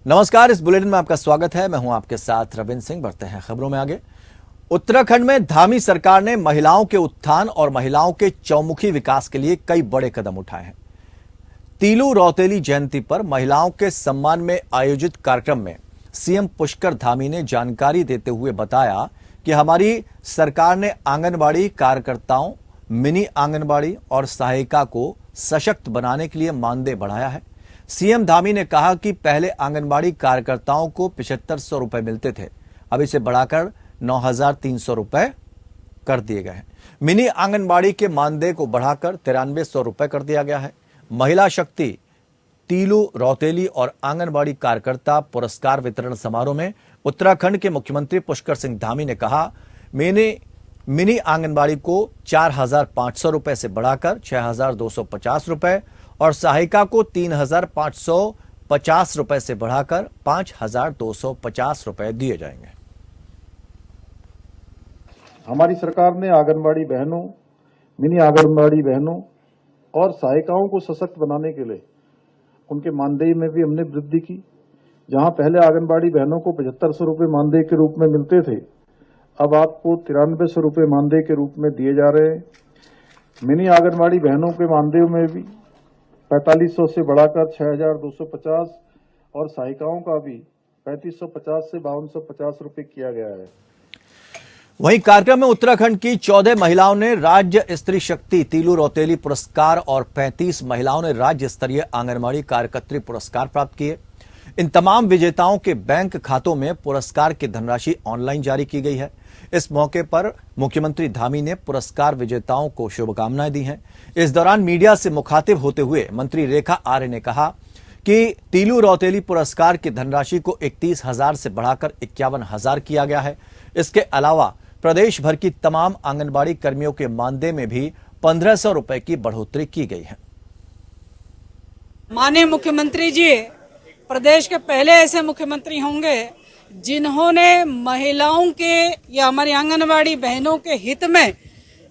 नमस्कार, इस बुलेटिन में आपका स्वागत है। मैं हूं आपके साथ रविंद्र सिंह। बढ़ते हैं खबरों में आगे। उत्तराखंड में धामी सरकार ने महिलाओं के उत्थान और महिलाओं के चौमुखी विकास के लिए कई बड़े कदम उठाए हैं। तीलू रौतेली जयंती पर महिलाओं के सम्मान में आयोजित कार्यक्रम में सीएम पुष्कर धामी ने जानकारी देते हुए बताया कि हमारी सरकार ने आंगनबाड़ी कार्यकर्ताओं, मिनी आंगनबाड़ी और सहायिका को सशक्त बनाने के लिए मानदेय बढ़ाया है। सीएम धामी ने कहा कि पहले आंगनबाड़ी कार्यकर्ताओं को 7500 रुपए मिलते थे, अब इसे बढ़ाकर 9300 रुपए कर दिए गए हैं। मिनी आंगनबाड़ी के मानदेय को बढ़ाकर 9300 रुपए कर दिया गया है। महिला शक्ति तीलू रौतेली और आंगनबाड़ी कार्यकर्ता पुरस्कार वितरण समारोह में उत्तराखंड के मुख्यमंत्री पुष्कर सिंह धामी ने कहा, मिनी आंगनबाड़ी को 4500 रुपए से बढ़ाकर 6250 रुपए और सहायिका को 3550 रुपए से बढ़ाकर 5250 रुपए दिए जाएंगे। हमारी सरकार ने आंगनबाड़ी बहनों, मिनी आंगनबाड़ी बहनों और सहायिकाओं को सशक्त बनाने के लिए उनके मानदेय में भी हमने वृद्धि की। जहां पहले आंगनबाड़ी बहनों को 7500 रुपए मानदेय के रूप में मिलते थे, अब आपको 9300 रुपए मानदेय के रूप में दिए जा रहे हैं। मिनी आंगनबाड़ी बहनों के मानदेय में भी 4500 से बढ़ाकर 6250 और सहायिकाओं का भी 3550 से 5250 रुपए किया गया है। वहीं कार्यक्रम में उत्तराखंड की 14 महिलाओं ने राज्य स्त्री शक्ति तीलू रौतेली पुरस्कार और 35 महिलाओं ने राज्य स्तरीय आंगनबाड़ी कार्यकर्त्री पुरस्कार प्राप्त किए। इन तमाम विजेताओं के बैंक खातों में पुरस्कार की धनराशि ऑनलाइन जारी की गई है। इस मौके पर मुख्यमंत्री धामी ने पुरस्कार विजेताओं को शुभकामनाएं दी हैं। इस दौरान मीडिया से मुखातिब होते हुए मंत्री रेखा आर्य ने कहा कि तीलू रौतेली पुरस्कार की धनराशि को 31,000 से बढ़ाकर 51,000 किया गया है। इसके अलावा प्रदेश भर की तमाम आंगनबाड़ी कर्मियों के मानदेय में भी 1500 रुपए की बढ़ोतरी की गई है। माननीय मुख्यमंत्री जी प्रदेश के पहले ऐसे मुख्यमंत्री होंगे जिन्होंने महिलाओं के या हमारी आंगनबाड़ी बहनों के हित में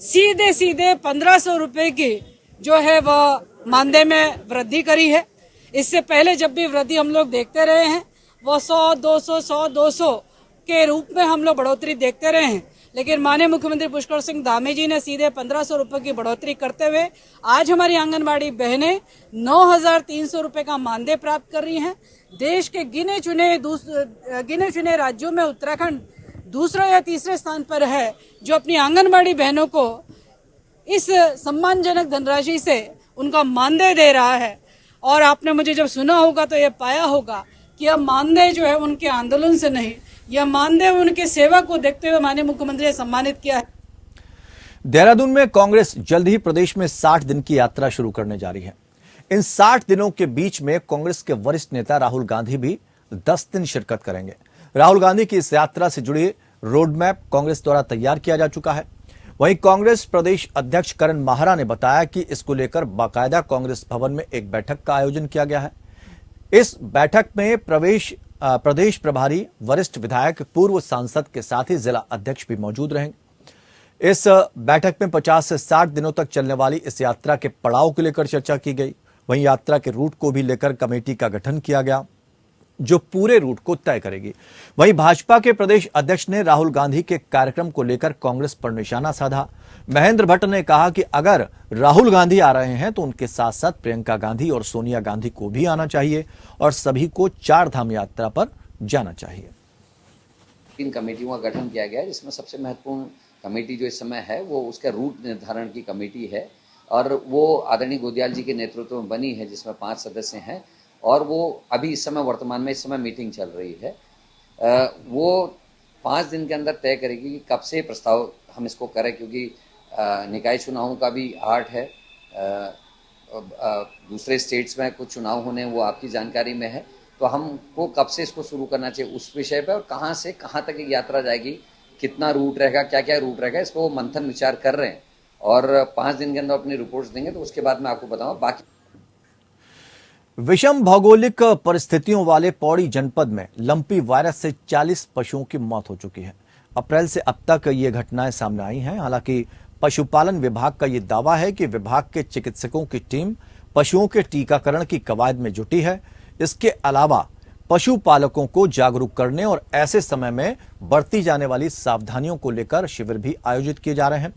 सीधे सीधे 1500 रुपए की जो है वह मानदेय में वृद्धि करी है। इससे पहले जब भी वृद्धि हम लोग देखते रहे हैं वो 100-200 के रूप में हम लोग बढ़ोतरी देखते रहे हैं, लेकिन माननीय मुख्यमंत्री पुष्कर सिंह धामी जी ने सीधे 1500 रुपए की बढ़ोतरी करते हुए आज हमारी आंगनबाड़ी बहनें 9300 रुपए का मानदेय प्राप्त कर रही हैं। देश के गिने चुने राज्यों में उत्तराखंड दूसरे या तीसरे स्थान पर है जो अपनी आंगनबाड़ी बहनों को इस सम्मानजनक धनराशि से उनका मानदेय दे रहा है। और आपने मुझे जब सुना होगा तो यह पाया होगा कि यह मानदेय जो है उनके आंदोलन से नहीं, यह मानदेय उनके सेवा को देखते हुए माननीय मुख्यमंत्री ने सम्मानित किया है। देहरादून में कांग्रेस जल्द ही प्रदेश में 60 दिन की यात्रा शुरू करने जा रही है। इन 60 दिनों के बीच में कांग्रेस के वरिष्ठ नेता राहुल गांधी भी 10 दिन शिरकत करेंगे। राहुल गांधी की इस यात्रा से जुड़ी रोड मैप कांग्रेस द्वारा तैयार किया जा चुका है। वहीं कांग्रेस प्रदेश अध्यक्ष करण माहरा ने बताया कि इसको लेकर बाकायदा कांग्रेस भवन में एक बैठक का आयोजन किया गया है। इस बैठक में प्रदेश प्रभारी, वरिष्ठ विधायक, पूर्व सांसद के साथ ही जिला अध्यक्ष भी मौजूद रहेंगे। इस बैठक में 50 से 60 दिनों तक चलने वाली इस यात्रा के पड़ाव को लेकर चर्चा की गई। वहीं यात्रा के रूट को भी लेकर कमेटी का गठन किया गया जो पूरे रूट को तय करेगी। वहीं भाजपा के प्रदेश अध्यक्ष ने राहुल गांधी के कार्यक्रम को लेकर कांग्रेस पर निशाना साधा। महेंद्र भट्ट ने कहा कि अगर राहुल गांधी आ रहे हैं तो उनके साथ साथ प्रियंका गांधी और सोनिया गांधी को भी आना चाहिए और सभी को 4 धाम यात्रा पर जाना चाहिए। 3 कमेटियों का गठन किया गया है, जिसमें सबसे महत्वपूर्ण कमेटी जो इस समय है वो उसका रूट निर्धारण की कमेटी है और वो आदरणीय गोदियाल जी के नेतृत्व में बनी है, जिसमें 5 सदस्य हैं और वो अभी इस समय वर्तमान में इस समय मीटिंग चल रही है। वो 5 दिन के अंदर तय करेगी कि कब से प्रस्ताव हम इसको करें, क्योंकि निकाय चुनावों का भी आर्ट है। दूसरे स्टेट्स में कुछ चुनाव होने वो आपकी जानकारी में है, तो हमको कब से इसको शुरू करना चाहिए उस विषय पर और कहाँ से कहाँ तक एक यात्रा जाएगी, कितना रूट रहेगा, क्या क्या रूट रहेगा, इसको मंथन विचार कर रहे हैं और 5 दिन के अंदर अपनी रिपोर्ट्स देंगे तो उसके बाद मैं आपको बताऊंगा। बाकी विषम भौगोलिक परिस्थितियों वाले पौड़ी जनपद में लंपी वायरस से 40 पशुओं की मौत हो चुकी है। अप्रैल से अब तक ये घटनाएं सामने आई हैं। हालांकि पशुपालन विभाग का ये दावा है कि विभाग के चिकित्सकों की टीम पशुओं के टीकाकरण की कवायद में जुटी है। इसके अलावा पशुपालकों को जागरूक करने और ऐसे समय में बरती जाने वाली सावधानियों को लेकर शिविर भी आयोजित किए जा रहे हैं।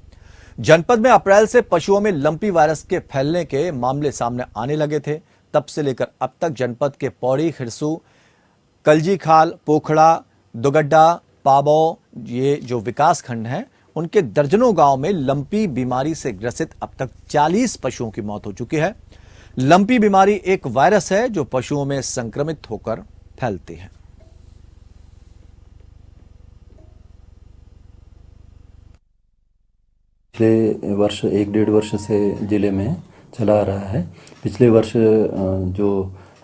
जनपद में अप्रैल से पशुओं में लंपी वायरस के फैलने के मामले सामने आने लगे थे। तब से लेकर अब तक जनपद के पौड़ी, खिरसू, कलजीखाल, पोखड़ा, दुगड्डा, पाबौ, ये जो विकास खंड हैं, उनके दर्जनों गांव में लंपी बीमारी से ग्रसित अब तक 40 पशुओं की मौत हो चुकी है। लंपी बीमारी एक वायरस है जो पशुओं में संक्रमित होकर फैलती है। पिछले वर्ष 1-1.5 वर्ष से जिले में चला आ रहा है। पिछले वर्ष जो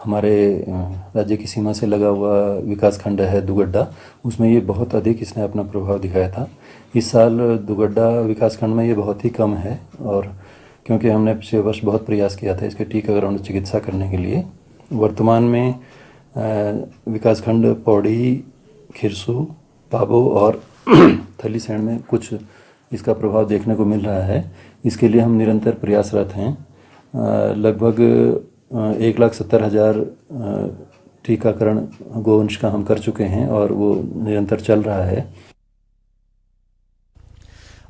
हमारे राज्य की सीमा से लगा हुआ विकास खंड है दुगड्डा, उसमें ये बहुत अधिक इसने अपना प्रभाव दिखाया था। इस साल दुगड्डा विकास खंड में ये बहुत ही कम है, और क्योंकि हमने पिछले वर्ष बहुत प्रयास किया था इसके टीकाकरण और चिकित्सा करने के लिए। वर्तमान में विकास खंड पौड़ी, खिरसू, पाबौ और थलीसैंण में कुछ इसका प्रभाव देखने को मिल रहा है। इसके लिए हम निरंतर प्रयासरत हैं। लगभग 1,70,000 टीकाकरण गोवंश का हम कर चुके हैं और वो निरंतर चल रहा है।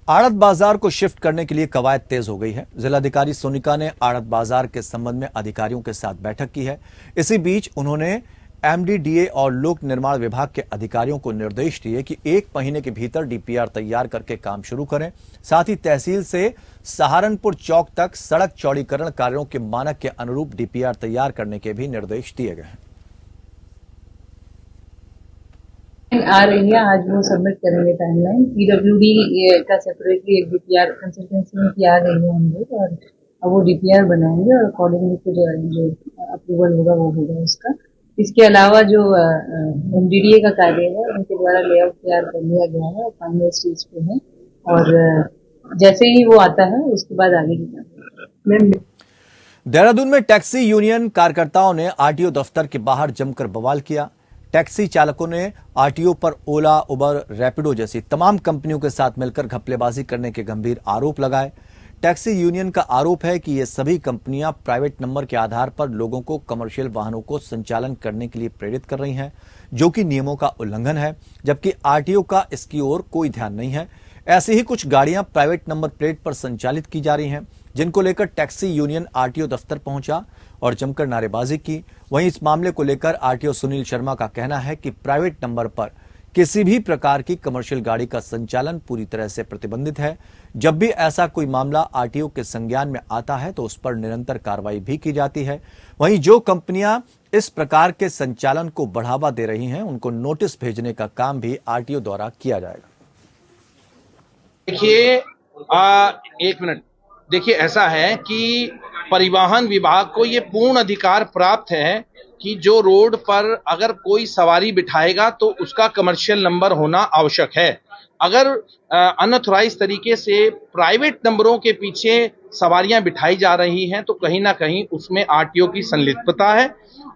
आड़त बाजार को शिफ्ट करने के लिए कवायद तेज हो गई है। जिलाधिकारी सोनिका ने आड़त बाजार के संबंध में अधिकारियों के साथ बैठक की है। इसी बीच उन्होंने एमडीडीए और लोक निर्माण विभाग के अधिकारियों को निर्देश दिए कि 1 महीने के भीतर डीपीआर तैयार करके काम शुरू करें। साथ ही तहसील से सहारनपुर चौक तक सड़क चौड़ीकरण कार्यों के मानक के अनुरूप डीपीआर तैयार करने के भी निर्देश दिए गए हैं। आ रही है, आज वो सबमिट करेंगे टाइमलाइन। पीडब्ल्यूडी का सेपरेटली एक डीपीआर कंसल्टेंसी में किया गई है हम लोग, और अब वो डीपीआर बनाएंगे और अकॉर्डिंगली फिर जो अप्रूवल होगा वो होगा उसका। इसके अलावा जो एमडीडीए का कार्य है उनके द्वारा लेआउट तैयार कर लिया गया है, फाइनल स्टेज पे है, और जैसे ही वो आता है उसके बाद आगे की कार्रवाई। देहरादून में टैक्सी यूनियन कार्यकर्ताओं ने आरटीओ दफ्तर के बाहर जमकर बवाल किया। टैक्सी चालकों ने आरटीओ पर ओला, उबर, रैपिडो जैसी तमाम कंपनियों के साथ मिलकर घपलेबाजी करने के गंभीर आरोप लगाए। टैक्सी यूनियन का आरोप है कि ये सभी कंपनियां प्राइवेट नंबर के आधार पर लोगों को कमर्शियल वाहनों को संचालन करने के लिए प्रेरित कर रही हैं, जो कि नियमों का उल्लंघन है, जबकि आरटीओ का इसकी ओर कोई ध्यान नहीं है। ऐसी ही कुछ गाड़ियां प्राइवेट नंबर प्लेट पर संचालित की जा रही हैं, जिनको लेकर टैक्सी यूनियन आरटीओ दफ्तर पहुंचा और जमकर नारेबाजी की। वहीं इस मामले को लेकर आरटीओ सुनील शर्मा का कहना है कि प्राइवेट नंबर पर किसी भी प्रकार की कमर्शियल गाड़ी का संचालन पूरी तरह से प्रतिबंधित है। जब भी ऐसा कोई मामला आरटीओ के संज्ञान में आता है तो उस पर निरंतर कार्रवाई भी की जाती है। वहीं जो कंपनियां इस प्रकार के संचालन को बढ़ावा दे रही हैं, उनको नोटिस भेजने का काम भी आरटीओ द्वारा किया जाएगा। देखिए, एक मिनट, देखिए ऐसा है कि परिवहन विभाग को ये पूर्ण अधिकार प्राप्त है कि जो रोड पर अगर कोई सवारी बिठाएगा तो उसका कमर्शियल नंबर होना आवश्यक है। अगर अनऑथराइज तरीके से प्राइवेट नंबरों के पीछे सवारियां बिठाई जा रही हैं तो कहीं ना कहीं उसमें आरटीओ की संलिप्तता है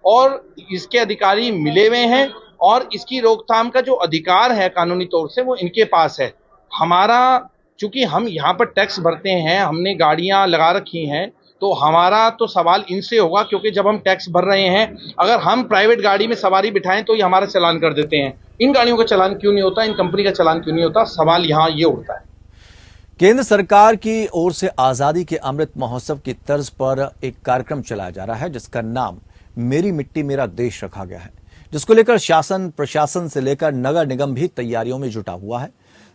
और इसके अधिकारी मिले हुए हैं, और इसकी रोकथाम का जो अधिकार है कानूनी तौर से वो इनके पास है। हमारा, चूंकि हम यहाँ पर टैक्स भरते हैं, हमने गाड़ियां लगा रखी हैं, तो हमारा तो सवाल इनसे होगा, क्योंकि जब हम टैक्स भर रहे हैं, अगर हम प्राइवेट गाड़ी में सवारी बिठाएं तो ये हमारा चालान कर देते हैं। इन गाड़ियों का चालान क्यों नहीं होता, इन कंपनी का चालान क्यों नहीं होता, सवाल यहाँ ये उठता है। केंद्र सरकार की ओर से आजादी के अमृत महोत्सव की तर्ज पर एक कार्यक्रम चलाया जा रहा है, जिसका नाम मेरी मिट्टी मेरा देश रखा गया है, जिसको लेकर शासन, प्रशासन से लेकर नगर निगम भी तैयारियों में जुटा हुआ है।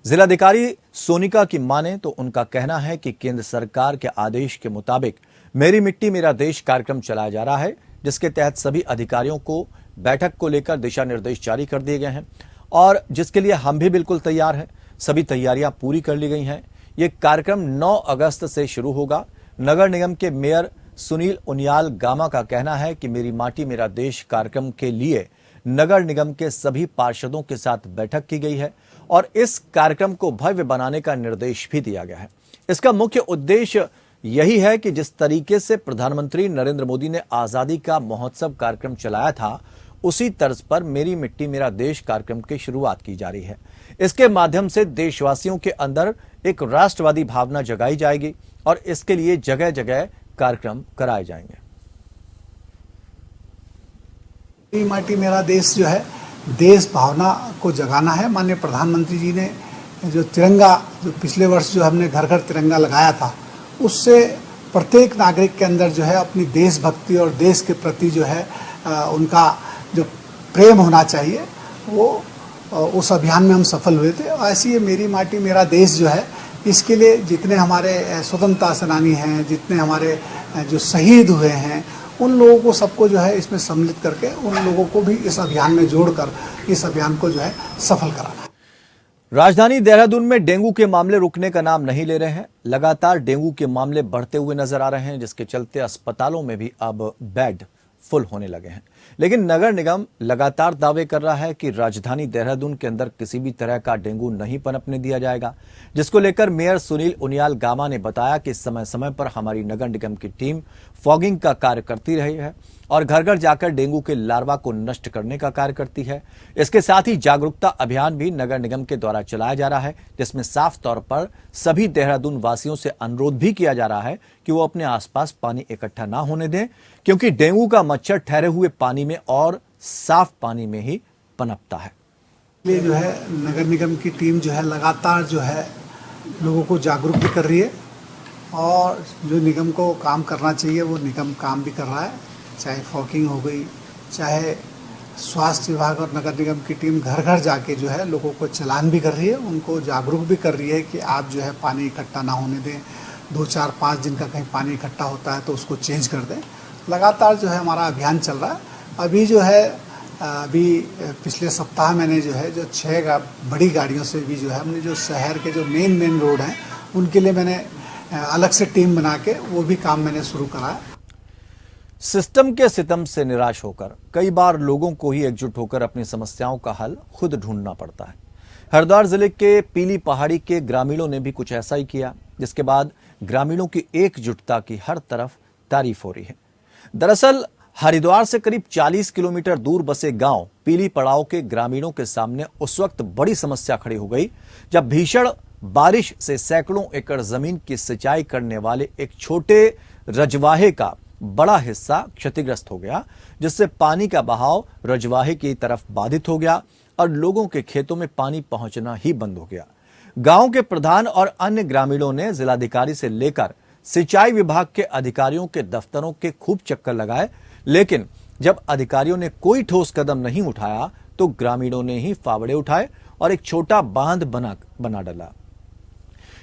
जिलाधिकारी सोनिका की माने तो उनका कहना है कि केंद्र सरकार के आदेश के मुताबिक मेरी मिट्टी मेरा देश कार्यक्रम चलाया जा रहा है, जिसके तहत सभी अधिकारियों को बैठक को लेकर दिशा निर्देश जारी कर दिए गए हैं और जिसके लिए हम भी बिल्कुल तैयार हैं। सभी तैयारियां पूरी कर ली गई हैं। ये कार्यक्रम 9 अगस्त से शुरू होगा। नगर निगम के मेयर सुनील उनियाल गामा का कहना है कि मेरी माटी मेरा देश कार्यक्रम के लिए नगर निगम के सभी पार्षदों के साथ बैठक की गई है और इस कार्यक्रम को भव्य बनाने का निर्देश भी दिया गया है। इसका मुख्य उद्देश्य यही है कि जिस तरीके से प्रधानमंत्री नरेंद्र मोदी ने आजादी का महोत्सव कार्यक्रम चलाया था, उसी तर्ज पर मेरी मिट्टी मेरा देश कार्यक्रम की शुरुआत की जा रही है। इसके माध्यम से देशवासियों के अंदर एक राष्ट्रवादी भावना जगाई जाएगी और इसके लिए जगह जगह कार्यक्रम कराए जाएंगे। मेरी माटी मेरा देश जो है देश भावना को जगाना है। माननीय प्रधानमंत्री जी ने जो तिरंगा जो पिछले वर्ष जो हमने घर घर तिरंगा लगाया था, उससे प्रत्येक नागरिक के अंदर जो है अपनी देशभक्ति और देश के प्रति जो है उनका जो प्रेम होना चाहिए, वो उस अभियान में हम सफल हुए थे। ऐसी ये मेरी माटी मेरा देश जो है, इसके लिए जितने हमारे स्वतंत्रता सेनानी हैं, जितने हमारे जो शहीद हुए हैं, उन लोगों को सबको जो है इसमें सम्मिलित करके उन लोगों को भी इस अभियान में जोड़कर इस अभियान को जो है सफल कराना। राजधानी देहरादून में डेंगू के मामले रुकने का नाम नहीं ले रहे हैं। लगातार डेंगू के मामले बढ़ते हुए नजर आ रहे हैं, जिसके चलते अस्पतालों में भी अब बेड फुल होने लगे हैं। लेकिन नगर निगम लगातार दावे कर रहा है कि राजधानी देहरादून के अंदर किसी भी तरह का डेंगू नहीं पनपने दिया जाएगा, जिसको लेकर मेयर सुनील उनियाल गामा ने बताया कि समय समय पर हमारी नगर निगम की टीम फॉगिंग का कार्य करती रही है और घर घर जाकर डेंगू के लार्वा को नष्ट करने का कार्य करती है। इसके साथ ही जागरूकता अभियान भी नगर निगम के द्वारा चलाया जा रहा है, जिसमें साफ तौर पर सभी देहरादून वासियों से अनुरोध भी किया जा रहा है कि वो अपने आसपास पानी इकट्ठा ना होने दें, क्योंकि डेंगू का मच्छर ठहरे हुए पानी में और साफ पानी में ही पनपता है। इसलिए जो है नगर निगम की टीम जो है लगातार जो है लोगों को जागरूक भी कर रही है और जो निगम को काम करना चाहिए वो निगम काम भी कर रहा है। चाहे फॉगिंग हो गई, चाहे स्वास्थ्य विभाग और नगर निगम की टीम घर घर जाके जो है लोगों को चालान भी कर रही है, उनको जागरूक भी कर रही है कि आप जो है पानी इकट्ठा ना होने दें। 2, 4, 5 दिन का कहीं पानी इकट्ठा होता है तो उसको चेंज कर दें। लगातार जो है हमारा अभियान चल रहा है। अभी जो है पिछले सप्ताह मैंने जो है जो 6 बड़ी गाड़ियों से भी जो है हमने जो शहर के जो मेन रोड हैं उनके लिए मैंने अलग से टीम बना के वो भी काम मैंने शुरू करा है। सिस्टम के सितम से निराश होकर कई बार लोगों को ही एकजुट होकर अपनी समस्याओं का हल खुद ढूंढना पड़ता है। हरिद्वार जिले के पीली पहाड़ी के ग्रामीणों ने भी कुछ ऐसा ही किया, जिसके बाद ग्रामीणों की एकजुटता की हर तरफ तारीफ हो रही है। दरअसल हरिद्वार से करीब 40 किलोमीटर दूर बसे गांव पीली पड़ाव के ग्रामीणों के सामने उस वक्त बड़ी समस्या खड़ी हो गई जब भीषण बारिश से सैकड़ों एकड़ जमीन की सिंचाई करने वाले एक छोटे रजवाहे का बड़ा हिस्सा क्षतिग्रस्त हो गया, जिससे पानी का बहाव रजवाहे की तरफ बाधित हो गया और लोगों के खेतों में पानी पहुंचना ही बंद हो गया। गांव के प्रधान और अन्य ग्रामीणों ने जिलाधिकारी से लेकर सिंचाई विभाग के अधिकारियों के दफ्तरों के खूब चक्कर लगाए, लेकिन जब अधिकारियों ने कोई ठोस कदम नहीं उठाया तो ग्रामीणों ने ही फावड़े उठाए और एक छोटा बांध बना डाला।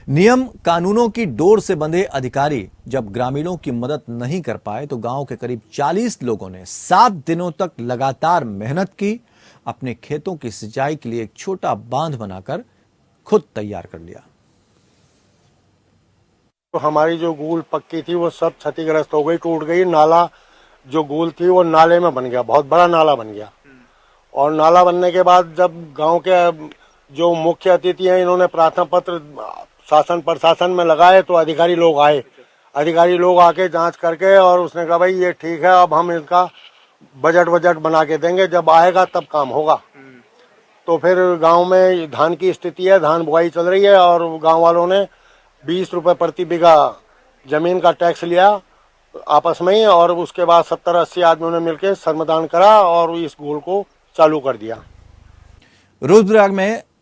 नियम कानूनों की डोर से बंधे अधिकारी जब ग्रामीणों की मदद नहीं कर पाए तो गांव के करीब 40 लोगों ने 7 दिनों तक लगातार मेहनत की, अपने खेतों की सिंचाई के लिए एक छोटा बांध बनाकर खुद तैयार कर लिया। तो हमारी जो गूल पक्की थी वो सब क्षतिग्रस्त हो गई, टूट गई। नाला जो गूल थी वो नाले में बन गया, बहुत बड़ा नाला बन गया। और नाला बनने के बाद जब गांव के जो मुख्य अतिथि हैं इन्होंने प्रार्थना पत्र शासन प्रशासन में लगाए तो अधिकारी लोग आए। अधिकारी लोग आके जांच करके और उसने कहा भाई ये ठीक है, अब हम इसका बजट बना के देंगे, जब आएगा तब काम होगा। तो फिर गांव में धान की स्थिति है, धान बुआई चल रही है और गांव वालों ने 20 रुपए प्रति बीघा जमीन का टैक्स लिया आपस में ही, और उसके बाद 70-80 आदमियों ने मिलकर श्रमदान करा और इस गूल को चालू कर दिया।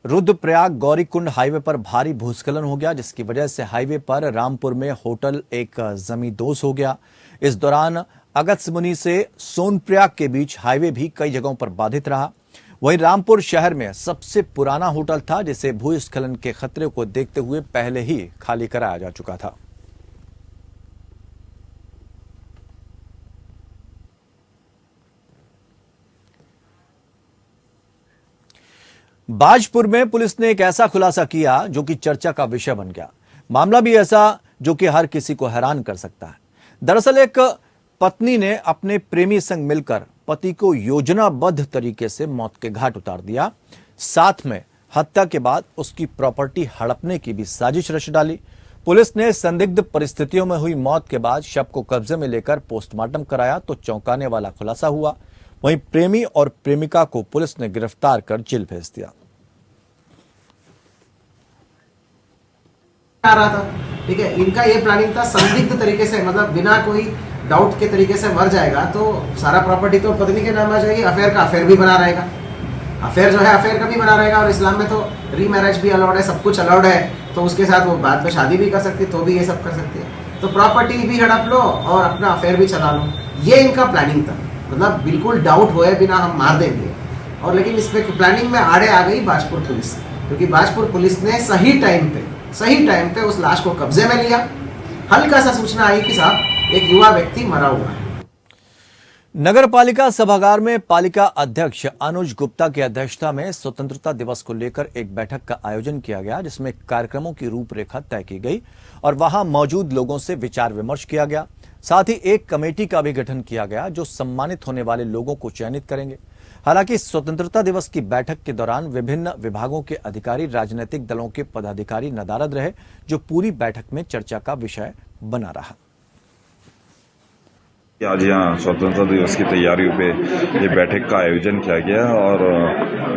रुद्रप्रयाग गौरीकुंड हाईवे पर भारी भूस्खलन हो गया, जिसकी वजह से हाईवे पर रामपुर में होटल एक जमींदोज हो गया। इस दौरान अगस्त्यमुनि से सोनप्रयाग के बीच हाईवे भी कई जगहों पर बाधित रहा। वहीं रामपुर शहर में सबसे पुराना होटल था, जिसे भूस्खलन के खतरे को देखते हुए पहले ही खाली कराया जा चुका था। बाजपुर में पुलिस ने एक ऐसा खुलासा किया जो कि चर्चा का विषय बन गया। मामला भी ऐसा जो कि हर किसी को हैरान कर सकता है। दरअसल एक पत्नी ने अपने प्रेमी संग मिलकर पति को योजनाबद्ध तरीके से मौत के घाट उतार दिया। साथ में हत्या के बाद उसकी प्रॉपर्टी हड़पने की भी साजिश रच डाली। पुलिस ने संदिग्ध परिस्थितियों में हुई मौत के बाद शव को कब्जे में लेकर पोस्टमार्टम कराया तो चौंकाने वाला खुलासा हुआ। वहीं प्रेमी और प्रेमिका को पुलिस ने गिरफ्तार कर जेल भेज दिया। आ रहा था, ठीक है, इनका ये प्लानिंग था संदिग्ध तरीके से, मतलब बिना कोई डाउट के तरीके से मर जाएगा तो सारा प्रॉपर्टी तो पत्नी के नाम आ जाएगी, अफेयर का अफेयर भी बना रहेगा, अफेयर जो है अफेयर का भी बना रहेगा। और इस्लाम में तो रीमैरिज भी अलाउड है, सब कुछ अलाउड है, तो उसके साथ वो बाद में शादी भी कर सकती है, तो भी ये सब कर सकती है। तो प्रॉपर्टी भी हड़प लो और अपना अफेयर भी चला लो, ये इनका प्लानिंग था। मतलब बिल्कुल डाउट हुए बिना हम मार देंगे। और लेकिन इस पे प्लानिंग में आड़े आ गई बाजपुर पुलिस, क्योंकि बाजपुर पुलिस ने सही टाइम पे उस लाश को कब्जे में लिया। हल्का सा सूचना आई कि साहब एक युवा व्यक्ति मरा हुआ है। नगर पालिका सभागार में पालिका अध्यक्ष अनुज गुप्ता की अध्यक्षता में स्वतंत्रता दिवस को लेकर एक बैठक का आयोजन किया गया, जिसमें कार्यक्रमों की रूपरेखा तय की गई और वहां मौजूद लोगों से विचार विमर्श किया गया। साथ ही एक कमेटी का भी गठन किया गया जो सम्मानित होने वाले लोगों को चयनित करेंगे। हालांकि स्वतंत्रता दिवस की बैठक के दौरान विभिन्न विभागों के अधिकारी, राजनीतिक दलों के पदाधिकारी नदारद रहे, जो पूरी बैठक में चर्चा का विषय बना रहा। आज यहाँ स्वतंत्रता दिवस की तैयारियों पे ये बैठक का आयोजन किया गया और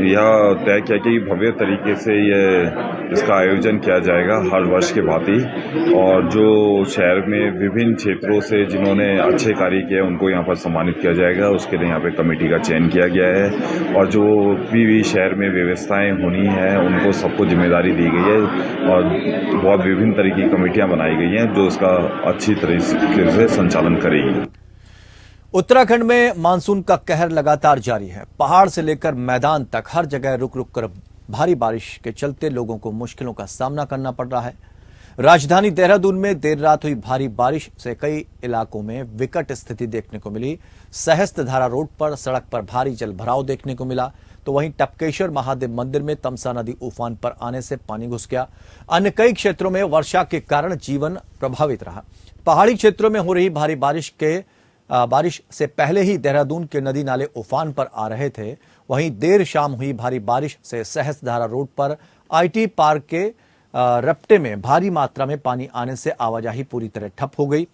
यह तय किया कि भव्य तरीके से इसका आयोजन किया जाएगा हर वर्ष के भांति। और जो शहर में विभिन्न क्षेत्रों से जिन्होंने अच्छे कार्य किए उनको यहाँ पर सम्मानित किया जाएगा। उसके लिए यहाँ पे कमेटी का चयन किया गया है और जो भी शहर में व्यवस्थाएं होनी है उनको सबको जिम्मेदारी दी गई है और बहुत विभिन्न तरह की कमेटियाँ बनाई गई हैं जो इसका अच्छी तरीके से संचालन करेगी। उत्तराखंड में मानसून का कहर लगातार जारी है। पहाड़ से लेकर मैदान तक हर जगह रुक रुक कर भारी बारिश के चलते लोगों को मुश्किलों का सामना करना पड़ रहा है। राजधानी देहरादून में देर रात हुई भारी बारिश से कई इलाकों में विकट स्थिति देखने को मिली। सहस्त्रधारा रोड पर सड़क पर भारी जल भराव देखने को मिला, तो वहीं टपकेश्वर महादेव मंदिर में तमसा नदी उफान पर आने से पानी घुस गया। अन्य कई क्षेत्रों में वर्षा के कारण जीवन प्रभावित रहा। पहाड़ी क्षेत्रों में हो रही भारी बारिश से पहले ही देहरादून के नदी नाले उफान पर आ रहे थे। वहीं देर शाम हुई भारी बारिश से सहस्त्रधारा रोड पर आईटी पार्क के रपटे में भारी मात्रा में पानी आने से आवाजाही पूरी तरह ठप हो गई।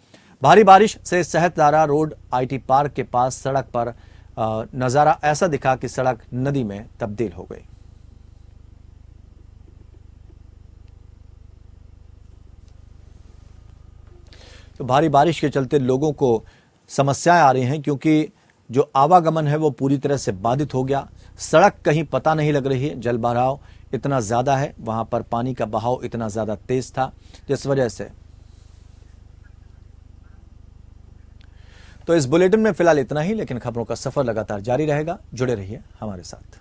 भारी बारिश से सहस्त्रधारा रोड आईटी पार्क के पास सड़क पर नजारा ऐसा दिखा कि सड़क नदी में तब्दील हो गई। तो भारी बारिश के चलते लोगों को समस्याएं आ रही हैं, क्योंकि जो आवागमन है वो पूरी तरह से बाधित हो गया। सड़क कहीं पता नहीं लग रही है, जल भराव इतना ज्यादा है, वहां पर पानी का बहाव इतना ज्यादा तेज था, जिस वजह से। तो इस बुलेटिन में फिलहाल इतना ही, लेकिन खबरों का सफर लगातार जारी रहेगा। जुड़े रहिए हमारे साथ।